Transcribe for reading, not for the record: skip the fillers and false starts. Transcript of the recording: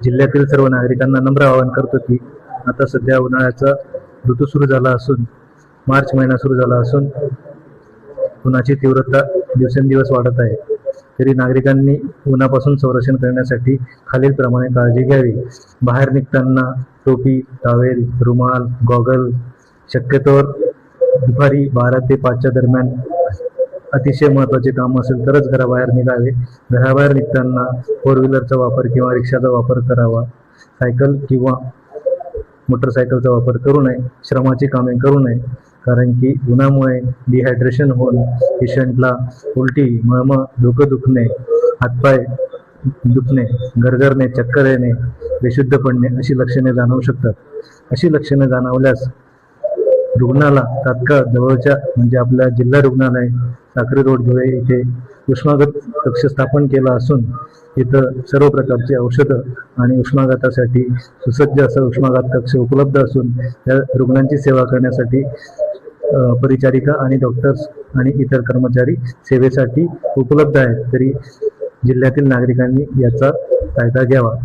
जिल्ह्यातील सर्व नागरिकांना नम्र आवाहन करतो की आता सध्या उन्हाळ्याचा ऋतू सुरू झाला असून मार्च महिना सुरू झाला असून उन्हाची तीव्रता दिवसेंदिवस वाढत आहे। तरी नागरिकांनी उन्हापासून संरक्षण करण्यासाठी खालीलप्रमाणे काळजी घ्यावी। बाहेर निघताना टोपी, टॉवेल, रुमाल, गॉगल, शक्यतोवर दुपारी 12 ते 5 दरम्यान अतिशय महत्त्वाचे काम असेल तरच घराबाहेर निघावे। घराबाहेर निघताना 4 व्हीलरचा वापर किंवा रिक्षाचा वापर करावा। सायकल किंवा मोटरसायकलचा वापर करू नये। श्रमाची कामे करू नये, कारण की उन्हामुळे डिहायड्रेशन होऊन पेशंटला उलटी, मळमळ, डोकं दुखणे, हातपाय दुखणे, गरगरणे, चक्कर येणे, बेशुद्ध पडणे अशी लक्षणे जाणवू शकतात। अशी लक्षणे जाणवल्यास रुग्णाला तात्काळ जवळच्या म्हणजे आपल्या जिल्हा रुग्णालय साक्री रोड धुळे इथे उष्माघात कक्ष स्थापन केला असून इथं सर्व प्रकारची औषधं आणि उष्माघातासाठी सुसज्ज असं उष्माघात कक्ष उपलब्ध असून त्या रुग्णांची सेवा करण्यासाठी परिचारिका आणि डॉक्टर्स आणि इतर कर्मचारी सेवेसाठी उपलब्ध आहेत। तरी जिल्ह्यातील नागरिकांनी याचा फायदा घ्यावा।